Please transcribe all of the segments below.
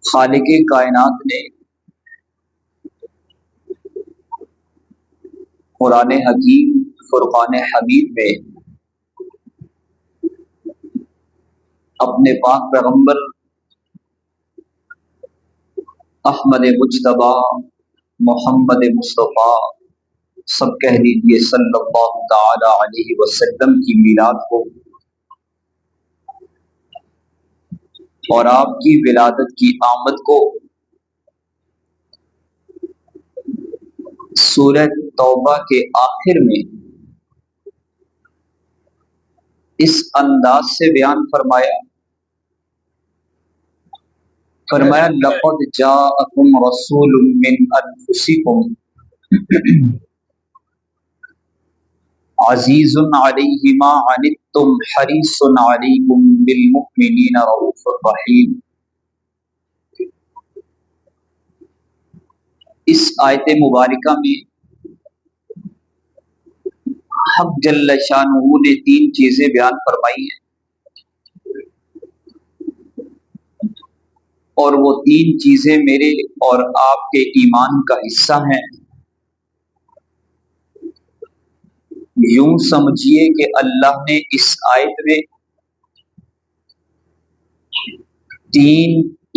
خالق کائنات نے قرآن حکیم فرقان حمید میں اپنے پاک پیغمبر احمد مجتبی محمد مصطفیٰ سب کہہ دیجیے صلی اللہ تعالی علیہ وسلم کی میلاد کو اور آپ کی ولادت کی آمد کو سورہ توبہ کے آخر میں اس انداز سے بیان فرمایا لقد جاءکم رسول من انفسکم عزیز علیہ ما عنتم حریص علیکم بالمؤمنین رؤوف رحیم۔ اس آیت مبارکہ میں حق جل شانہ نے تین چیزیں بیان فرمائی ہیں اور وہ تین چیزیں میرے اور آپ کے ایمان کا حصہ ہیں۔ یوں سمجھیے کہ اللہ نے اس آیت میں تین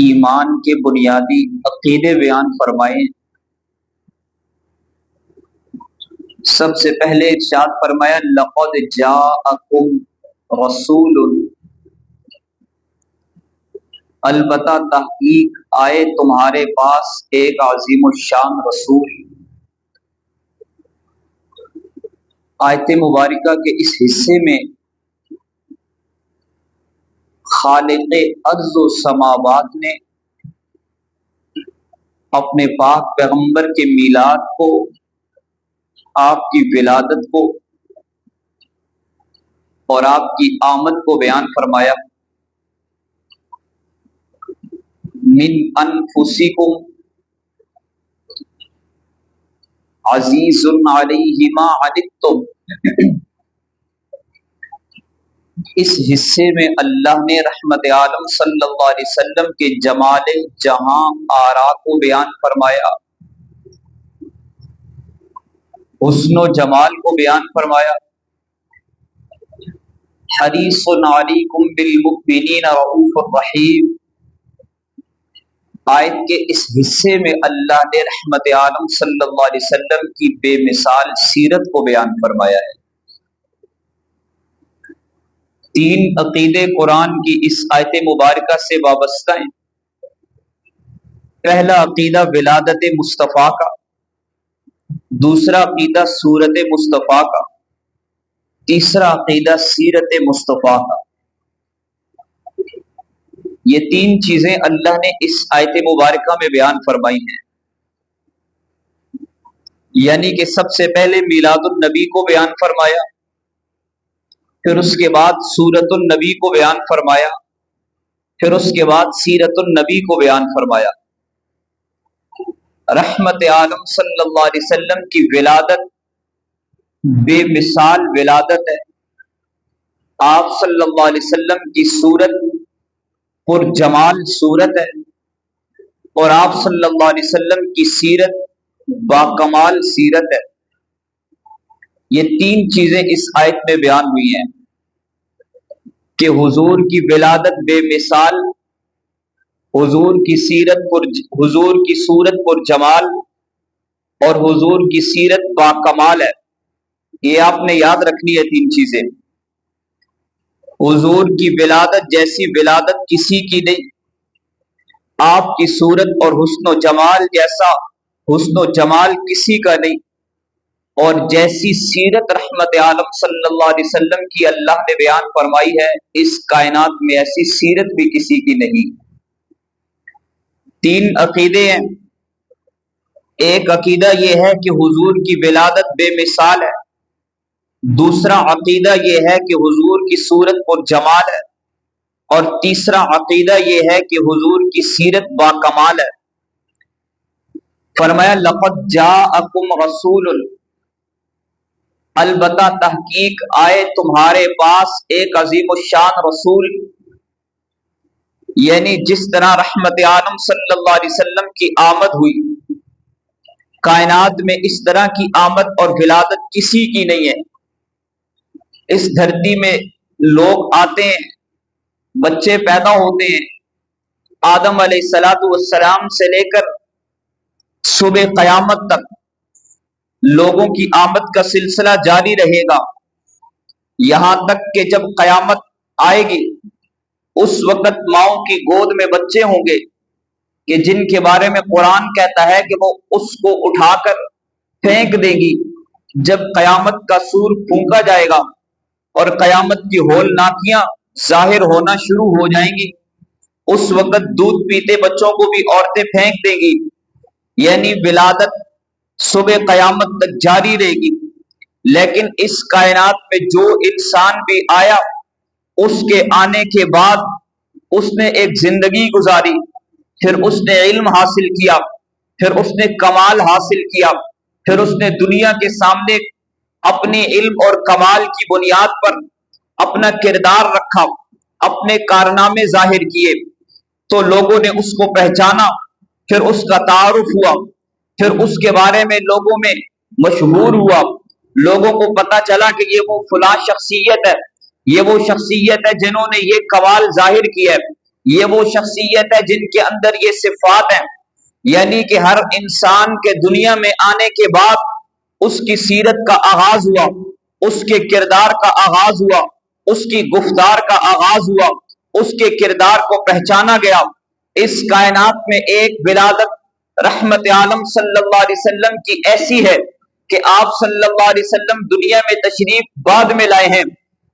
ایمان کے بنیادی عقیدے بیان فرمائے۔ سب سے پہلے ارشاد فرمایا لقد جاءکم رسول، البتہ تحقیق آئے تمہارے پاس ایک عظیم الشان رسول۔ آیت مبارکہ کے اس حصے میں خالق ارض و سماوات نے اپنے پاک پیغمبر کے میلاد کو، آپ کی ولادت کو اور آپ کی آمد کو بیان فرمایا۔ من انفسکم عزیز علیہ ما عنتم، اس حصے میں اللہ نے رحمت عالم صلی اللہ علیہ وسلم کے جمال جہاں آرا کو بیان فرمایا، حسن و جمال کو بیان فرمایا۔ حریص علیکم بالمؤمنین رؤوف الرحیم، آیت کے اس حصے میں اللہ نے رحمت عالم صلی اللہ علیہ وسلم کی بے مثال سیرت کو بیان فرمایا ہے۔ تین عقیدے قرآن کی اس آیت مبارکہ سے وابستہ ہیں۔ پہلا عقیدہ ولادت مصطفیٰ کا، دوسرا عقیدہ صورت مصطفیٰ کا، تیسرا عقیدہ سیرت مصطفیٰ کا۔ یہ تین چیزیں اللہ نے اس آیت مبارکہ میں بیان فرمائی ہیں، یعنی کہ سب سے پہلے میلاد النبی کو بیان فرمایا، پھر اس کے بعد سورت النبی کو بیان فرمایا، پھر اس کے بعد سیرت النبی کو بیان فرمایا۔ رحمت عالم صلی اللہ علیہ وسلم کی ولادت بے مثال ولادت ہے۔ آپ صلی اللہ علیہ وسلم کی صورت پر جمال صورت ہے اور آپ صلی اللہ علیہ وسلم کی سیرت باکمال سیرت ہے۔ یہ تین چیزیں اس آیت میں بیان ہوئی ہیں کہ حضور کی ولادت بے مثال، حضور کی سیرت پر، حضور کی صورت پر جمال اور حضور کی سیرت باکمال ہے۔ یہ آپ نے یاد رکھنی ہے تین چیزیں۔ حضور کی ولادت جیسی ولادت کسی کی نہیں، آپ کی صورت اور حسن و جمال جیسا حسن و جمال کسی کا نہیں، اور جیسی سیرت رحمت عالم صلی اللہ علیہ وسلم کی اللہ نے بیان فرمائی ہے، اس کائنات میں ایسی سیرت بھی کسی کی نہیں۔ تین عقیدے ہیں۔ ایک عقیدہ یہ ہے کہ حضور کی ولادت بے مثال ہے، دوسرا عقیدہ یہ ہے کہ حضور کی صورت پر جمال ہے، اور تیسرا عقیدہ یہ ہے کہ حضور کی سیرت باکمال ہے۔ فرمایا لقد جاءکم رسول، البتہ تحقیق آئے تمہارے پاس ایک عظیم الشان رسول۔ یعنی جس طرح رحمت عالم صلی اللہ علیہ وسلم کی آمد ہوئی کائنات میں، اس طرح کی آمد اور ولادت کسی کی نہیں ہے۔ اس دھرتی میں لوگ آتے ہیں، بچے پیدا ہوتے ہیں، آدم علیہ السلام سے لے کر صبح قیامت تک لوگوں کی آمد کا سلسلہ جاری رہے گا، یہاں تک کہ جب قیامت آئے گی اس وقت ماؤں کی گود میں بچے ہوں گے کہ جن کے بارے میں قرآن کہتا ہے کہ وہ اس کو اٹھا کر پھینک دیں گی۔ جب قیامت کا سور پھونکا جائے گا اور قیامت کی ہولناکیاں ظاہر ہونا شروع ہو جائیں گی، اس وقت دودھ پیتے بچوں کو بھی عورتیں پھینک دیں گی، یعنی ولادت صبح قیامت تک جاری رہے گی۔ لیکن اس کائنات میں جو انسان بھی آیا، اس کے آنے کے بعد اس نے ایک زندگی گزاری، پھر اس نے علم حاصل کیا، پھر اس نے کمال حاصل کیا، پھر اس نے دنیا کے سامنے اپنے علم اور کمال کی بنیاد پر اپنا کردار رکھا، اپنے کارنامے ظاہر کیے، تو لوگوں نے اس کو پہچانا، پھر اس کا تعارف ہوا، پھر اس کے بارے میں لوگوں میں مشہور ہوا، لوگوں کو پتا چلا کہ یہ وہ فلاں شخصیت ہے، یہ وہ شخصیت ہے جنہوں نے یہ کمال ظاہر کیا ہے، یہ وہ شخصیت ہے جن کے اندر یہ صفات ہیں۔ یعنی کہ ہر انسان کے دنیا میں آنے کے بعد اس کی سیرت کا آغاز ہوا، اس کے کردار کا آغاز ہوا، اس کی گفتار کا آغاز ہوا، اس کے کردار کو پہچانا گیا۔ اس کائنات میں ایک ولادت رحمت عالم صلی اللہ علیہ وسلم کی ایسی ہے کہ آپ صلی اللہ علیہ وسلم دنیا میں تشریف بعد میں لائے ہیں،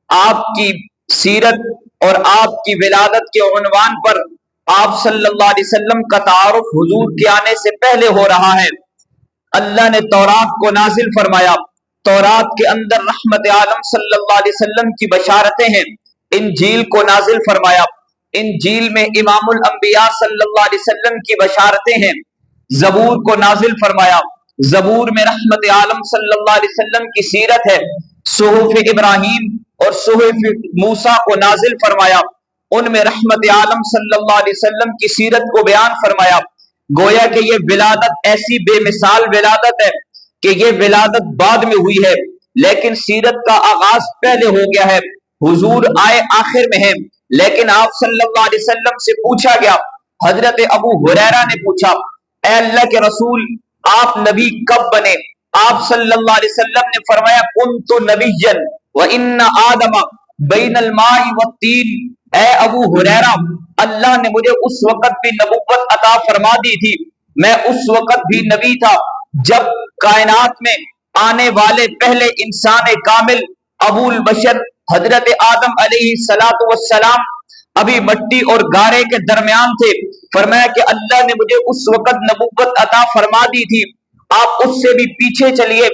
آپ کی سیرت اور آپ کی ولادت کے عنوان پر آپ صلی اللہ علیہ وسلم کا تعارف حضور کے آنے سے پہلے ہو رہا ہے۔ اللہ نے تورات کو نازل فرمایا، تورات کے اندر رحمت عالم صلی اللہ علیہ وسلم کی بشارتیں ہیں۔ انجیل کو نازل فرمایا، انجیل میں امام الانبیاء صلی اللہ علیہ وسلم کی بشارتیں ہیں۔ زبور کو نازل فرمایا، زبور میں رحمت عالم صلی اللہ علیہ وسلم کی سیرت ہے۔ صحف ابراہیم اور صحف موسیٰ کو نازل فرمایا، ان میں رحمت عالم صلی اللہ علیہ وسلم کی سیرت کو بیان فرمایا۔ گویا کہ یہ ولادت ایسی بے مثال ولادت ہے کہ یہ ولادت بعد میں ہوئی ہے، لیکن سیرت کا آغاز پہلے ہو گیا ہے۔ حضور آئے آخر میں ہیں، لیکن آپ صلی اللہ علیہ وسلم سے پوچھا گیا، حضرت ابو ہریرہ نے پوچھا، اے اللہ کے رسول آپ نبی کب بنے؟ آپ صلی اللہ علیہ وسلم نے فرمایا، کنت نبیا وان آدم بین الماء والطین۔ اے ابو ہریرہ، اللہ نے مجھے اس وقت بھی نبوت عطا فرما دی تھی، میں اس وقت بھی نبی تھا جب کائنات میں آنے والے پہلے انسان کامل ابو البشر حضرت آدم علیہ السلام ابھی مٹی اور گارے کے درمیان تھے۔ فرمایا کہ اللہ نے مجھے اس وقت نبوت عطا فرما دی تھی۔ آپ اس سے بھی پیچھے چلیے،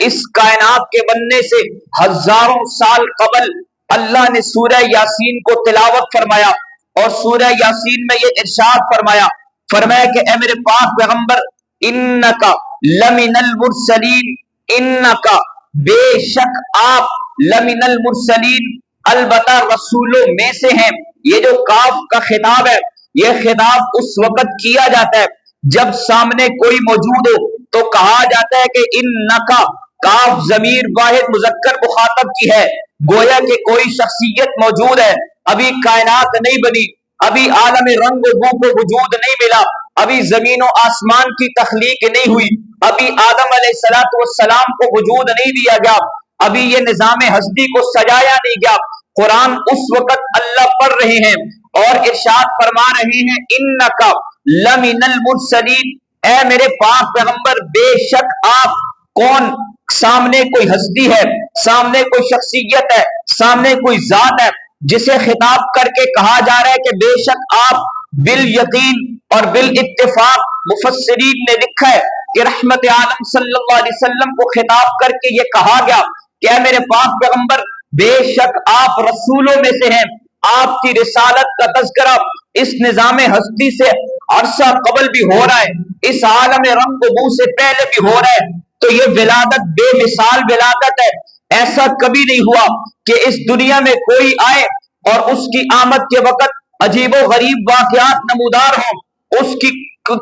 اس کائنات کے بننے سے ہزاروں سال قبل اللہ نے سورہ یاسین کو تلاوت فرمایا، اور سورہ یاسین میں یہ ارشاد فرمایا، فرمایا کہ اے میرے پاک پیغمبر، انکا لمن المرسلین، انکا بے شک آپ لمن المرسلین البتہ رسولوں میں سے ہیں۔ یہ جو کاف کا خطاب ہے، یہ خطاب اس وقت کیا جاتا ہے جب سامنے کوئی موجود ہو تو کہا جاتا ہے کہ انکا، کاف ضمیر واحد مذکر مخاطب کی ہے، گویا کہ کوئی شخصیت موجود ہے، ابھی کائنات نہیں بنی، ابھی عالم رنگ و بو کو وجود نہیں ملا، ابھی زمین و آسمان کی تخلیق نہیں ہوئی، ابھی آدم علیہ السلام کو وجود نہیں دیا گیا، ابھی یہ نظام ہستی کو سجایا نہیں گیا۔ قرآن اس وقت اللہ پڑھ رہے ہیں اور ارشاد فرما رہے ہیں، انکا لمن المرسلین، اے میرے پاک پیغمبر بے شک آپ کون؟ سامنے کوئی ہستی ہے، سامنے کوئی شخصیت ہے، سامنے کوئی ذات ہے جسے خطاب کر کے کہا جا رہا ہے کہ بے شک آپ بالیقین اور بالاتفاق مفسرین نے لکھا ہے کہ رحمت عالم صلی اللہ علیہ وسلم کو خطاب کر کے یہ کہا گیا کہ اے میرے پاک پیغمبر بے شک آپ رسولوں میں سے ہیں، آپ کی رسالت کا تذکرہ اس نظام ہستی سے عرصہ قبل بھی ہو رہا ہے، اس عالم رنگ و بو سے پہلے بھی ہو رہا ہے، تو یہ ولادت بے مثال ولادت ہے۔ ایسا کبھی نہیں ہوا کہ اس دنیا میں کوئی آئے اور اس کی آمد کے وقت عجیب و غریب واقعات نمودار ہوں، اس کی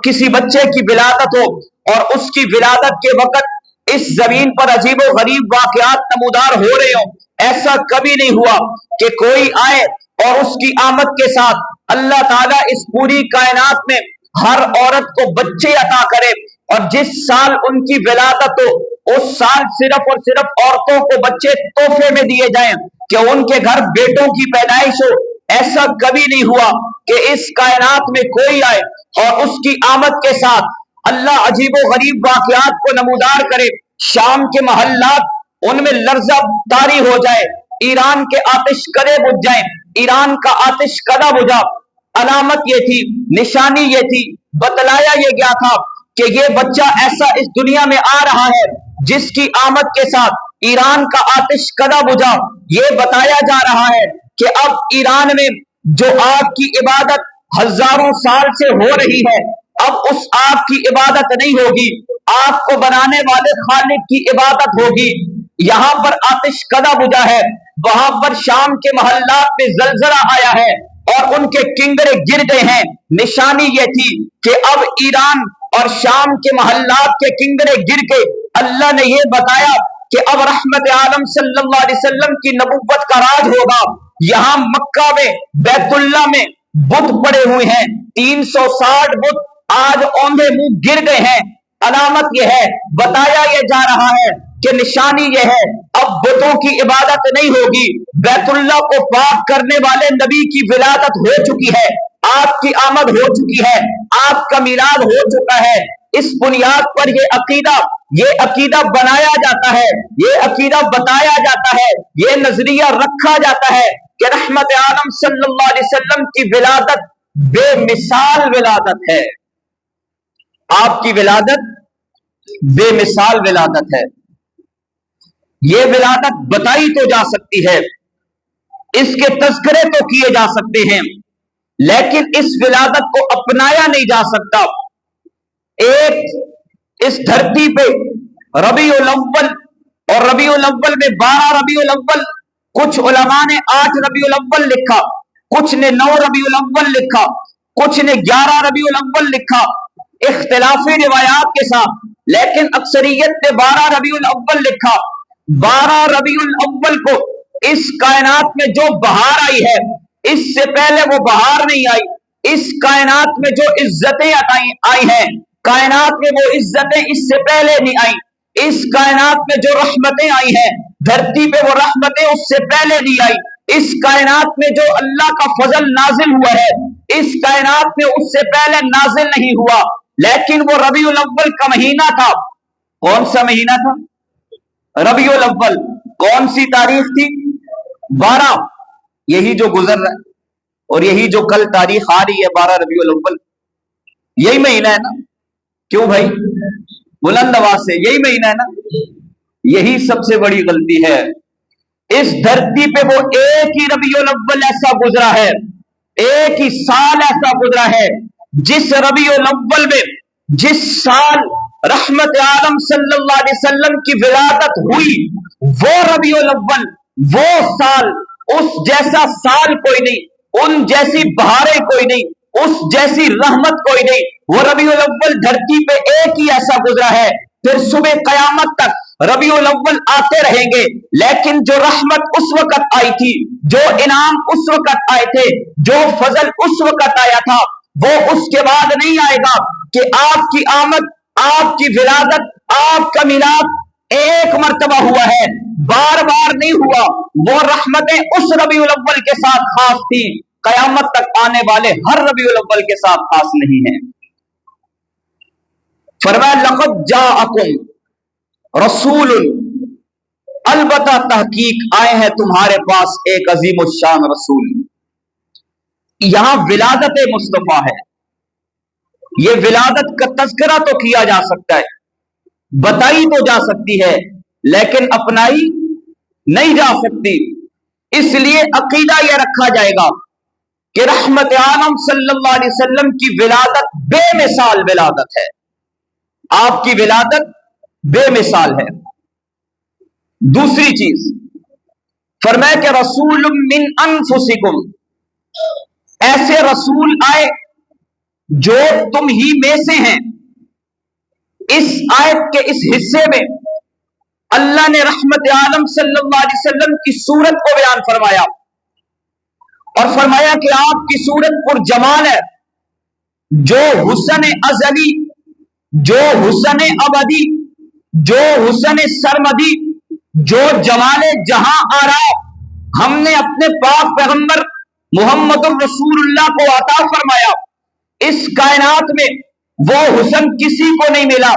کسی بچے کی ولادت ہو اور اس کی ولادت کے وقت اس زمین پر عجیب و غریب واقعات نمودار ہو رہے ہوں، ایسا کبھی نہیں ہوا کہ کوئی آئے اور اس کی آمد کے ساتھ اللہ تعالیٰ اس پوری کائنات میں ہر عورت کو بچے عطا کرے، اور جس سال ان کی ولادت ہو اس سال صرف اور صرف عورتوں کو بچے تحفے میں دیے جائیں کہ ان کے گھر بیٹوں کی پیدائش ہو۔ ایسا کبھی نہیں ہوا کہ اس کائنات میں کوئی آئے اور اس کی آمد کے ساتھ اللہ عجیب و غریب واقعات کو نمودار کرے۔ شام کے محلات ان میں لرزہ طاری ہو جائے، ایران کے آتش کدے بجھ جائیں، ایران کا آتش کدا بجھا۔ علامت یہ تھی، نشانی یہ تھی، بتلایا یہ گیا تھا کہ یہ بچہ ایسا اس دنیا میں آ رہا ہے جس کی آمد کے ساتھ ایران کا آتش کدا بجھا۔ یہ بتایا جا رہا ہے کہ اب ایران میں جو آگ کی عبادت ہزاروں سال سے ہو رہی ہے، اب اس آگ کی عبادت نہیں ہوگی، آگ کو بنانے والے خالق کی عبادت ہوگی۔ یہاں پر آتش کدا بجھا ہے، وہاں پر شام کے محلات میں زلزلہ آیا ہے اور ان کے کنگرے گر گئے ہیں۔ نشانی یہ تھی کہ اب ایران اور شام کے محلات کے کنگرے گر کے اللہ نے یہ بتایا کہ اب رحمت عالم صلی اللہ علیہ وسلم کی نبوت کا راج ہوگا۔ یہاں مکہ میں بیت اللہ میں بت پڑے ہوئے ہیں، 360 بت آج اوندھے منہ گر گئے ہیں۔ علامت یہ ہے، بتایا یہ جا رہا ہے کہ نشانی یہ ہے اب بتوں کی عبادت نہیں ہوگی، بیت اللہ کو پاک کرنے والے نبی کی ولادت ہو چکی ہے، آپ کی آمد ہو چکی ہے، آپ کا میلاد ہو چکا ہے۔ اس بنیاد پر یہ عقیدہ بنایا جاتا ہے، یہ عقیدہ بتایا جاتا ہے، یہ نظریہ رکھا جاتا ہے کہ رحمت عالم صلی اللہ علیہ وسلم کی ولادت بے مثال ولادت ہے، آپ کی ولادت بے مثال ولادت ہے۔ یہ ولادت بتائی تو جا سکتی ہے، اس کے تذکرے تو کیے جا سکتے ہیں، لیکن اس ولادت کو اپنایا نہیں جا سکتا۔ ایک اس دھرتی پہ ربیع الاول، اور ربیع الاول میں 12 ربیع الاول، کچھ علماء نے 8 ربیع الاول لکھا، کچھ نے 9 ربیع الاول لکھا، کچھ نے 11 ربیع الاول لکھا، اختلافی روایات کے ساتھ، لیکن اکثریت نے 12 ربیع الاول لکھا۔ 12 ربیع الاول کو اس کائنات میں جو بہار آئی ہے، اس سے پہلے وہ بہار نہیں آئی۔ اس کائنات میں جو عزتیں آئی ہیں، کائنات میں وہ عزتیں اس سے پہلے نہیں آئی۔ اس کائنات میں جو رحمتیں آئی ہیں، دھرتی پہ وہ رحمتیں اس سے پہلے نہیں آئی۔ اس کائنات میں جو اللہ کا فضل نازل ہوا ہے، اس کائنات میں اس سے پہلے نازل نہیں ہوا۔ لیکن وہ ربیع الاول کا مہینہ تھا۔ کون سا مہینہ تھا؟ ربیع الاول۔ کون سی تاریخ تھی؟ 12۔ یہی جو گزر رہا ہے اور یہی جو کل تاریخ آ رہی ہے 12 ربیع الاول، یہی مہینہ ہے نا؟ کیوں بھائی؟ بلند آواز سے، یہی مہینہ ہے نا؟ یہی سب سے بڑی غلطی ہے۔ اس دھرتی پہ وہ ایک ہی ربیع الاول ایسا گزرا ہے، ایک ہی سال ایسا گزرا ہے جس ربیع الاول میں، جس سال رحمت عالم صلی اللہ علیہ وسلم کی ولادت ہوئی، وہ ربیع الاول، وہ سال، اس جیسا سال کوئی نہیں، ان جیسی بہاریں کوئی نہیں، اس جیسی رحمت کوئی نہیں۔ وہ ربیع الاول دھرتی پہ ایک ہی ایسا گزرا ہے۔ پھر صبح قیامت تک ربیع الاول آتے رہیں گے، لیکن جو رحمت اس وقت آئی تھی، جو انعام اس وقت آئے تھے، جو فضل اس وقت آیا تھا، وہ اس کے بعد نہیں آئے گا کہ آپ کی آمد، آپ کی ولادت، آپ کا میلاد ایک مرتبہ ہوا ہے، بار بار نہیں ہوا۔ وہ رحمتیں اس ربیع الاول کے ساتھ خاص تھی، قیامت تک آنے والے ہر ربیع الاول کے ساتھ خاص نہیں ہیں۔ فرمایا لقد جاءکم رسول، البتہ تحقیق آئے ہیں تمہارے پاس ایک عظیم الشان رسول۔ یہاں ولادت مصطفیٰ ہے، یہ ولادت کا تذکرہ تو کیا جا سکتا ہے، بتائی تو جا سکتی ہے، لیکن اپنائی نہیں جا سکتی۔ اس لیے عقیدہ یہ رکھا جائے گا کہ رحمت عالم صلی اللہ علیہ وسلم کی ولادت بے مثال ولادت ہے، آپ کی ولادت بے مثال ہے۔ دوسری چیز فرمایا کہ رسول من انفسکم، ایسے رسول آئے جو تم ہی میں سے ہیں۔ اس آیت کے اس حصے میں اللہ نے رحمت عالم صلی اللہ علیہ وسلم کی صورت کو بیان فرمایا اور فرمایا کہ آپ کی صورت پر جمال ہے، جو حسن ازلی، جو حسن ابدی، جو حسن سرمدی، جو جمال جہاں آرا ہم نے اپنے پاک پیغمبر محمد الرسول اللہ کو عطا فرمایا۔ اس کائنات میں وہ حسن کسی کو نہیں ملا،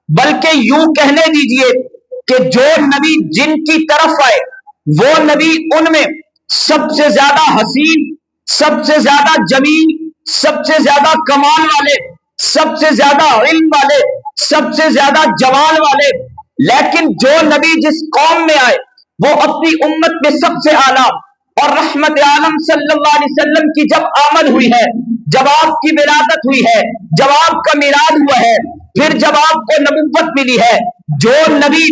بلکہ یوں کہنے دیجئے کہ جو نبی جن کی طرف آئے وہ نبی ان میں سب سے زیادہ حسین، سب سے زیادہ جمیل، سب سے زیادہ کمال والے، سب سے زیادہ علم والے، سب سے زیادہ جمال والے۔ لیکن جو نبی جس قوم میں آئے وہ اپنی امت میں سب سے اعلیٰ، اور رحمت عالم صلی اللہ علیہ وسلم کی جب آمد ہوئی ہے، جب آپ کی ولادت ہوئی ہے، جب آپ کا میلاد ہوا ہے، پھر جب آپ کو نبوت ملی ہے، جو نبی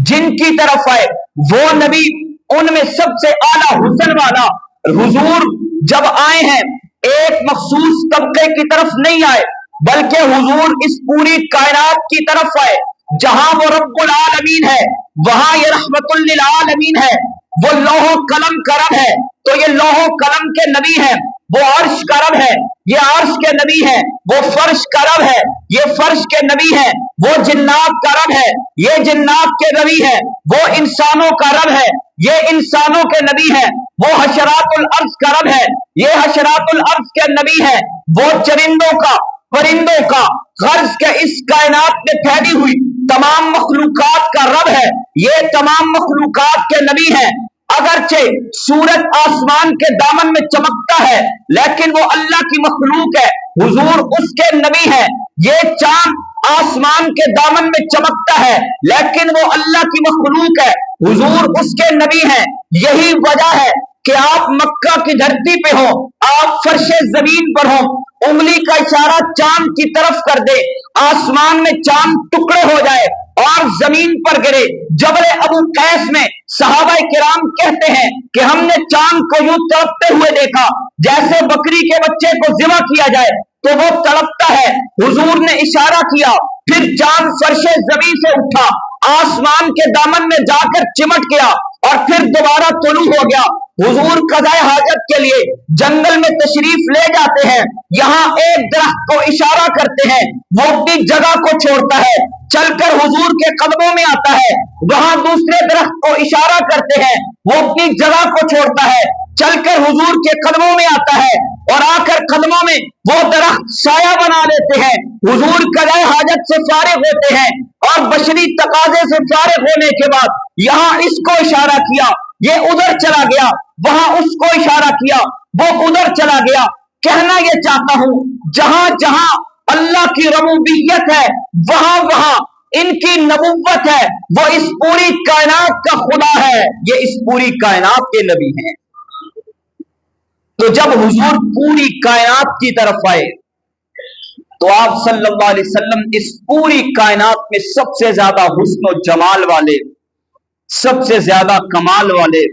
جن کی طرف آئے وہ نبی ان میں سب سے اعلیٰ حسن والا۔ حضور جب آئے ہیں ایک مخصوص طبقے کی طرف نہیں آئے، بلکہ حضور اس پوری کائنات کی طرف آئے۔ جہاں وہ رب العالمین ہے وہاں یہ رحمت للعالمین ہے۔ وہ لوح و قلم کا رب ہے تو یہ لوح و قلم کے نبی ہیں۔ وہ عرش کا رب ہے، یہ عرش کے نبی ہے۔ وہ فرش کا رب ہے، یہ فرش کے نبی ہے۔ وہ جنات کا رب ہے، یہ جنات کے نبی ہے۔ وہ انسانوں کا رب ہے، یہ انسانوں کے نبی ہے۔ وہ حشرات الارض کا رب ہے، یہ حشرات الارض کے نبی ہے۔ وہ چرندوں کا، پرندوں کا، غرض کے اس کائنات میں پھیلی ہوئی تمام مخلوقات کا رب ہے، یہ تمام مخلوقات کے نبی ہیں۔ اگرچہ سورج آسمان کے دامن میں چمکتا ہے لیکن وہ اللہ کی مخلوق ہے، حضور اس کے نبی ہیں۔ یہ چاند آسمان کے دامن میں چمکتا ہے لیکن وہ اللہ کی مخلوق ہے، حضور اس کے نبی ہیں۔ یہی وجہ ہے کہ آپ مکہ کی دھرتی پہ ہو، آپ فرش زمین پر ہو، انگلی کا اشارہ چاند کی طرف کر دے، آسمان میں چاند ٹکڑے ہو جائے اور زمین پر گرے۔ جبل ابو قیس میں صحابہ کرام کہتے ہیں کہ ہم نے چاند کو یوں تڑپتے ہوئے دیکھا جیسے بکری کے بچے کو ذبح کیا جائے تو وہ تڑپتا ہے۔ حضور نے اشارہ کیا، پھر چاند فرش زمین سے اٹھا، آسمان کے دامن میں جا کر چمٹ گیا اور پھر دوبارہ طلوع ہو گیا۔ حضور قضائے حاجت کے لیے جنگل میں تشریف لے جاتے ہیں، یہاں ایک درخت کو اشارہ کرتے ہیں، وہ اپنی جگہ کو چھوڑتا ہے، چل کر حضور کے قدموں میں آتا ہے، وہاں دوسرے درخت کو اشارہ کرتے ہیں، وہ اپنی جگہ کو چھوڑتا ہے، چل کر حضور کے قدموں میں آتا ہے اور آ کر قدموں میں وہ درخت سایہ بنا لیتے ہیں۔ حضور قضائے حاجت سے فارغ ہوتے ہیں اور بشری تقاضے سے فارغ ہونے کے بعد یہاں اس کو اشارہ کیا، یہ ادھر چلا گیا، وہاں اس کو اشارہ کیا، وہ ادھر چلا گیا۔ کہنا یہ چاہتا ہوں جہاں جہاں اللہ کی ربوبیت ہے وہاں وہاں ان کی نبوت ہے، وہ اس پوری کائنات کا خدا ہے، یہ اس پوری کائنات کے نبی ہیں۔ تو جب حضور پوری کائنات کی طرف آئے تو آپ صلی اللہ علیہ وسلم اس پوری کائنات میں سب سے زیادہ حسن و جمال والے، سب سے زیادہ کمال والے،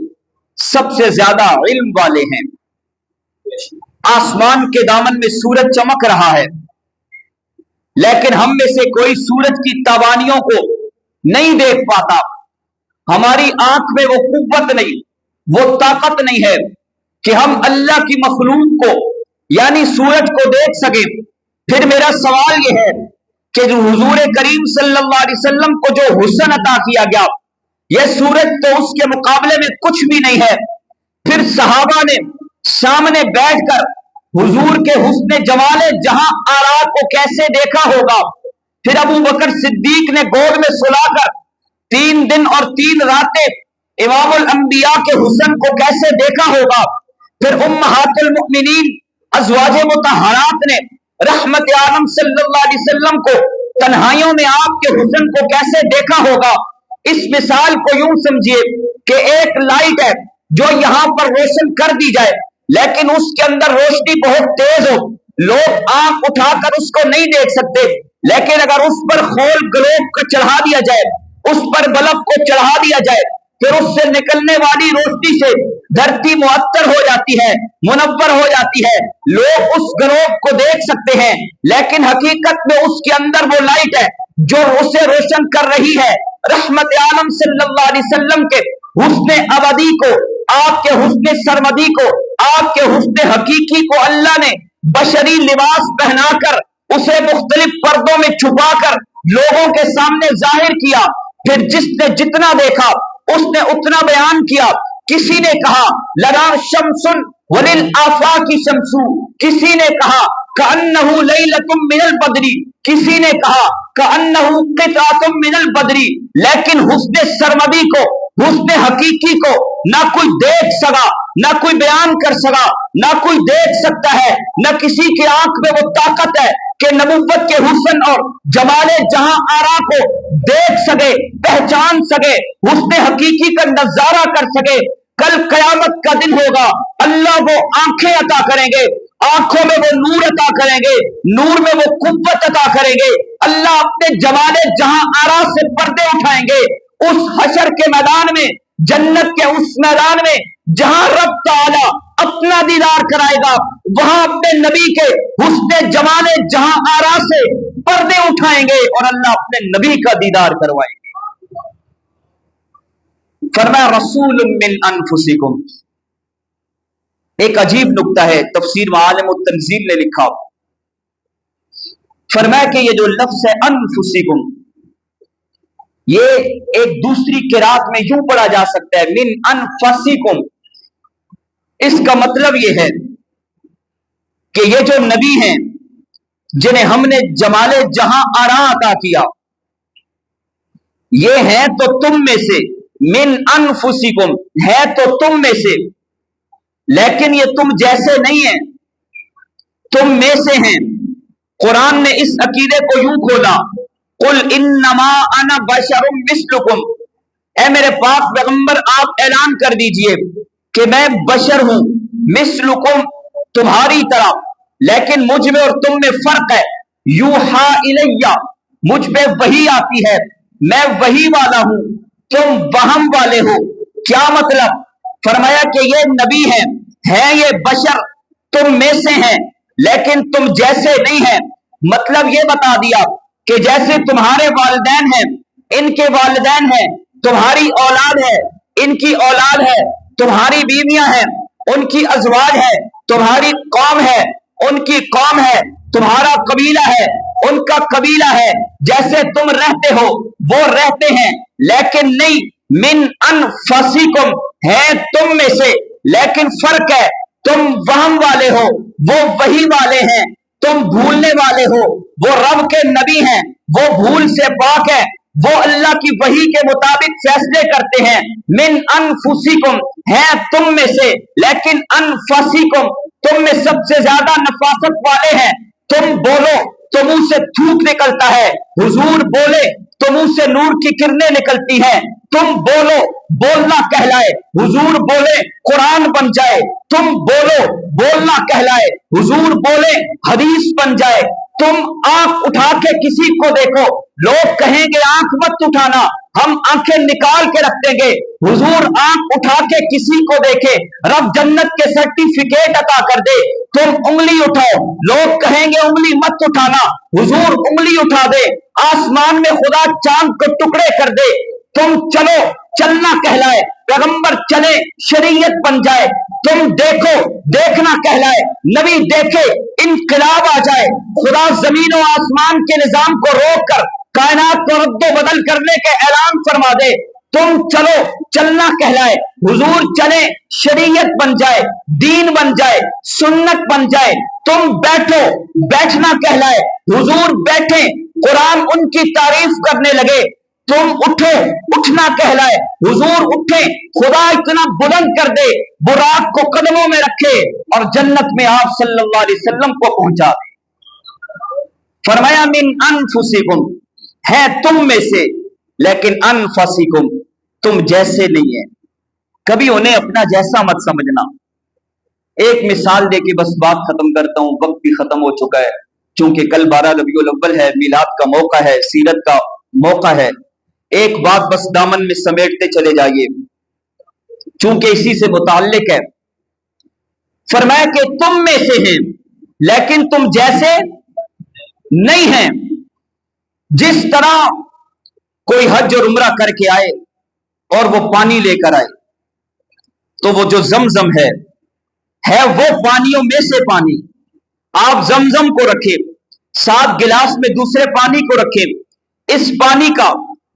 سب سے زیادہ علم والے ہیں۔ آسمان کے دامن میں سورج چمک رہا ہے لیکن ہم میں سے کوئی سورج کی تابانیوں کو نہیں دیکھ پاتا، ہماری آنکھ میں وہ قوت نہیں، وہ طاقت نہیں ہے کہ ہم اللہ کی مخلوق کو یعنی سورج کو دیکھ سکیں۔ پھر میرا سوال یہ ہے کہ جو حضور کریم صلی اللہ علیہ وسلم کو جو حسن عطا کیا گیا، یہ سورج تو اس کے مقابلے میں کچھ بھی نہیں ہے۔ پھر صحابہ نے سامنے بیٹھ کر حضور کے حسن جمال جہاں آرا کو کیسے دیکھا ہوگا؟ پھر ابو بکر صدیق نے گود میں سلا کر 3 دن اور 3 راتیں امام الانبیاء کے حسن کو کیسے دیکھا ہوگا؟ پھر امہات المؤمنین ازواج مطہرات نے رحمت عالم صلی اللہ علیہ وسلم کو تنہائیوں میں آپ کے حسن کو کیسے دیکھا ہوگا؟ اس مثال کو یوں سمجھیے کہ ایک لائٹ ہے جو یہاں پر روشن کر دی جائے لیکن اس کے اندر روشنی بہت تیز ہو، لوگ آنکھ اٹھا کر اس کو نہیں دیکھ سکتے، لیکن اگر اس پر خول گلوب کو چڑھا دیا جائے، اس پر بلب کو چڑھا دیا جائے پھر اس سے نکلنے والی روشنی سے دھرتی معطر ہو جاتی ہے، منور ہو جاتی ہے، لوگ اس گروہ کو دیکھ سکتے ہیں، لیکن حقیقت میں اس کے اندر وہ لائٹ ہے جو اسے روشن کر رہی ہے۔ رحمت عالم صلی اللہ علیہ وسلم کے حسن ابدی کو، آپ کے حسن سرمدی کو، آپ کے حسن حقیقی کو اللہ نے بشری لباس پہنا کر اسے مختلف پردوں میں چھپا کر لوگوں کے سامنے ظاہر کیا۔ پھر جس نے جتنا دیکھا اس نے اتنا بیان کیا۔ کسی نے کہا لگا شمسن وللآفاق شمسو، کسی نے کہا کأنہ لیلۃ من البدر، کسی نے کہا کأنہ قطعۃ من البدر، لیکن حسن سرمدی کو، حسن حقیقی کو نہ کوئی دیکھ سکا، نہ کوئی بیان کر سکا، نہ کوئی دیکھ سکتا ہے، نہ کسی کی آنکھ میں وہ طاقت ہے کہ نبوت کے حسن اور جمال جہاں آرا کو دیکھ سکے، پہچان سکے، حسن حقیقی کا نظارہ کر سکے۔ کل قیامت کا دن ہوگا، اللہ وہ آنکھیں عطا کریں گے، آنکھوں میں وہ نور عطا کریں گے، نور میں وہ قوت عطا کریں گے، اللہ اپنے جمال جہاں آرا سے پردے اٹھائیں گے۔ اس حشر کے میدان میں، جنت کے اس میدان میں جہاں رب تعالی اپنا دیدار کرائے گا، وہاں اپنے نبی کے حسن جمال جہاں آرا سے پردے اٹھائیں گے اور اللہ اپنے نبی کا دیدار کروائیں گے۔ فرمایا رسول من انفسکم، ایک عجیب نکتہ ہے، تفسیر معالم التنزیل نے لکھا، فرمایا کہ یہ جو لفظ ہے انفسکم، یہ ایک دوسری قرات میں یوں پڑھا جا سکتا ہے من انفسکم، اس کا مطلب یہ ہے کہ یہ جو نبی ہیں جنہیں ہم نے جمال جہاں آرا عطا کیا، یہ ہیں تو تم میں سے، من انفسکم ہے تو تم میں سے، لیکن یہ تم جیسے نہیں ہیں، تم میں سے ہیں۔ قرآن نے اس عقیدے کو یوں کھولا، قل انما انا بشر مثلکم، اے میرے پاک پیغمبر آپ اعلان کر دیجئے کہ میں بشر ہوں، مثلکم تمہاری طرح، لیکن مجھ میں اور تم میں فرق ہے، یوحا الیہ مجھ پہ وحی آتی ہے، میں وحی والا ہوں، تم وہم والے ہو۔ کیا مطلب؟ فرمایا کہ یہ نبی ہیں یہ بشر، تم میں سے ہیں لیکن تم جیسے نہیں ہیں۔ مطلب یہ بتا دیا کہ جیسے تمہارے والدین ہیں، ان کے والدین ہیں، تمہاری اولاد ہے، ان کی اولاد ہے، تمہاری بیویاں ہیں، ان کی ازواج ہے، تمہاری قوم ہے، ان کی قوم ہے، تمہارا قبیلہ ہے، ان کا قبیلہ ہے، جیسے تم رہتے ہو وہ رہتے ہیں، لیکن نہیں، من انفسکم ہے تم میں سے، لیکن فرق ہے، تم وہم والے ہو، وہ وحی والے ہیں، تم بھولنے والے ہو، وہ رب کے نبی ہیں، وہ بھول سے پاک ہے، وہ اللہ کی وحی کے مطابق فیصلے کرتے ہیں۔ من انفسکم ہے تم میں سے، لیکن انفسکم تم میں سب سے زیادہ نفاست والے ہیں۔ تم بولو تو منہ سے تھوک نکلتا ہے، حضور بولے تو منہ سے نور کی کرنیں نکلتی ہیں۔ تم بولو بولنا کہلائے، حضور بولے قرآن بن جائے، تم بولو بولنا کہلائے، حضور بولے حدیث بن جائے۔ تم آنکھ اٹھا کے کسی کو دیکھو، لوگ کہیں گے آنکھ مت اٹھانا، ہم آنکھیں نکال کے رکھ دیں گے۔ حضور آنکھ اٹھا کے کسی کو دیکھے، رب جنت کے سرٹیفکیٹ عطا کر دے۔ تم انگلی اٹھاؤ، لوگ کہیں گے انگلی مت اٹھانا، حضور انگلی اٹھا دے۔ آسمان میں خدا چاند کو ٹکڑے کر دے، تم چلو چلنا کہلائے، پیغمبر چلے شریعت بن جائے۔ تم دیکھو دیکھنا کہلائے، نبی دیکھے انقلاب آ جائے۔ خدا زمین و آسمان کے نظام کو روک کر کائنات کو رد و بدل کرنے کے اعلان فرما دے۔ تم چلو چلنا کہلائے، حضور چلے شریعت بن جائے، دین بن جائے، سنت بن جائے۔ تم بیٹھو بیٹھنا کہلائے، حضور بیٹھے قرآن ان کی تعریف کرنے لگے۔ تم اٹھو اٹھنا کہلائے، حضور اٹھے خدا اتنا بلند کر دے، براق کو قدموں میں رکھے اور جنت میں آپ صلی اللہ علیہ وسلم کو پہنچا دے۔ فرمایا من انفسکم ہے تم میں سے، لیکن انفسکم تم جیسے نہیں ہیں، کبھی انہیں اپنا جیسا مت سمجھنا۔ ایک مثال دے کے بس بات ختم کرتا ہوں، وقت بھی ختم ہو چکا ہے، چونکہ کل 12 ربیع الاول ہے، میلاد کا موقع ہے، سیرت کا موقع ہے۔ ایک بات بس دامن میں سمیٹتے چلے جائیے۔ چونکہ اسی سے متعلق ہے. فرمایا کہ تم میں سے ہیں لیکن تم جیسے نہیں ہیں. جس طرح کوئی حج اور عمرہ کر کے آئے اور وہ پانی لے کر آئے تو وہ جو زمزم ہے وہ پانیوں میں سے پانی. آپ زمزم کو رکھے، ساتھ گلاس میں دوسرے پانی کو رکھے، اس پانی کا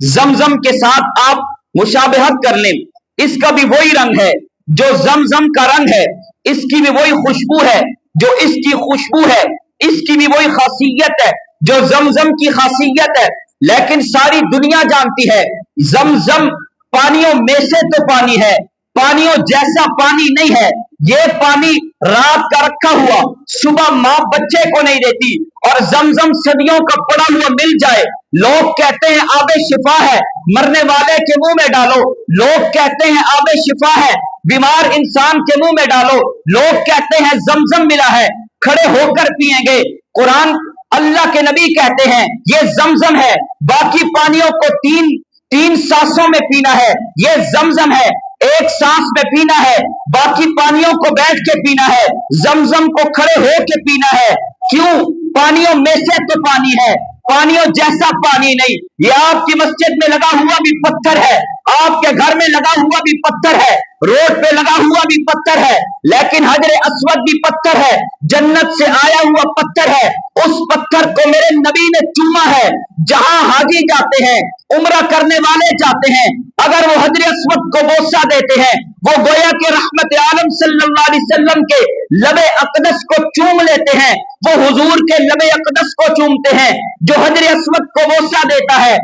زمزم کے ساتھ آپ مشابہت کر لیں. اس کا بھی وہی رنگ ہے جو زمزم کا رنگ ہے، اس کی بھی وہی خوشبو ہے جو اس کی خوشبو ہے، اس کی بھی وہی خاصیت ہے جو زمزم کی خاصیت ہے. لیکن ساری دنیا جانتی ہے زمزم پانیوں میں سے تو پانی ہے، پانیوں جیسا پانی نہیں ہے. یہ پانی رات کا رکھا ہوا صبح ماں بچے کو نہیں دیتی، اور زمزم صدیوں کا پڑا ہوا مل جائے. لوگ کہتے ہیں آب شفا ہے، مرنے والے کے منہ میں ڈالو. لوگ کہتے ہیں آب شفا ہے، بیمار انسان کے منہ میں ڈالو. لوگ کہتے ہیں زمزم ملا ہے، کھڑے ہو کر پیئیں گے. قرآن اللہ کے نبی کہتے ہیں یہ زمزم ہے، باقی پانیوں کو تین سانسوں میں پینا ہے. یہ زمزم ہے، ایک سانس میں پینا ہے، باقی پانیوں کو بیٹھ کے پینا ہے. زمزم کو کھڑے ہو کے پینا ہے. کیوں؟ پانیوں میں سے تو پانی ہے، پانیوں جیسا پانی نہیں. یہ آپ کی مسجد میں لگا ہوا بھی پتھر ہے، آپ کے گھر میں لگا ہوا بھی پتھر ہے، روڈ پہ لگا ہوا بھی پتھر ہے، لیکن حجر اسود بھی پتھر ہے، جنت سے آیا ہوا پتھر ہے. اس پتھر کو میرے نبی نے چوما ہے. جہاں حاجی جاتے ہیں، عمرہ کرنے والے جاتے ہیں، اگر وہ حجر اسود کو بوسہ دیتے ہیں، وہ گویا کہ رحمت عالم صلی اللہ علیہ وسلم کے لب اقدس کو چوم لیتے ہیں. وہ حضور کے لب اقدس کو چومتے ہیں. جو حجر اسود کو بوسہ دیتا ہے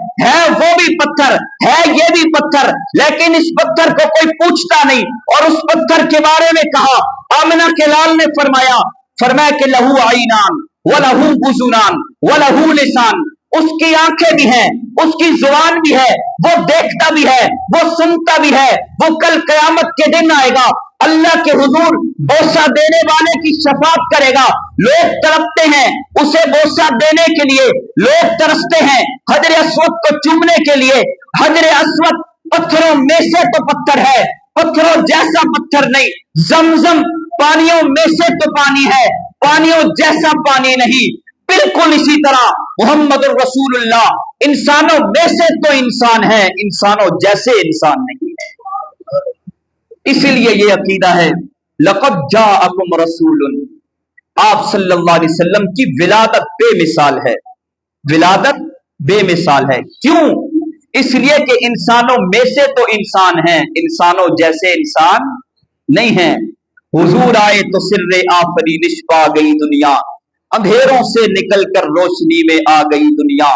وہ بھی پتھر ہے، یہ بھی پتھر، لیکن اس پتھر کو کوئی پوچھتا نہیں. اور اس پتھر کے بارے میں کہا، آمنہ کے لال نے فرمایا کہ لہو عینان وَلَهُ اذنان وَلَهُ لسان. اس کی آنکھیں بھی ہیں، اس کی زبان بھی ہے، وہ دیکھتا بھی ہے، وہ سنتا بھی ہے. وہ کل قیامت کے دن آئے گا، اللہ کے حضور بوسہ دینے والے کی شفاعت کرے گا. لوگ تڑپتے ہیں اسے بوسہ دینے کے لیے، لوگ ترستے ہیں حجر اسود کو چومنے کے لیے. حجر اسود پتھروں میں سے تو پتھر ہے، پتھروں جیسا پتھر نہیں. زمزم پانیوں میں سے تو پانی ہے، پانیوں جیسا پانی نہیں. بالکل اسی طرح محمد الرسول اللہ انسانوں میں سے تو انسان ہے، انسانوں جیسے انسان نہیں ہے. اسی لیے یہ عقیدہ ہے لقد جاءکم رسول، آپ صلی اللہ علیہ وسلم کی ولادت بے مثال ہے، ولادت بے مثال ہے. کیوں؟ اس لیے کہ انسانوں میں سے تو انسان ہیں، انسانوں جیسے انسان نہیں ہیں. حضور آئے تو سر آفرینش پا گئی دنیا، اندھیروں سے نکل کر روشنی میں آ گئی دنیا.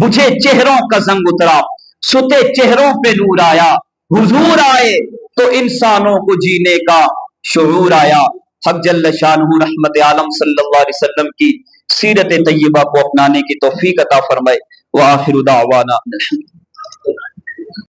بجھے چہروں کا زنگ اترا، ستے چہروں پہ نور آیا. حضور آئے تو انسانوں کو جینے کا شعور آیا. حق جل شانہ رحمت عالم صلی اللہ علیہ وسلم کی سیرت طیبہ کو اپنانے کی توفیق عطا فرمائے. وآخر دعوانا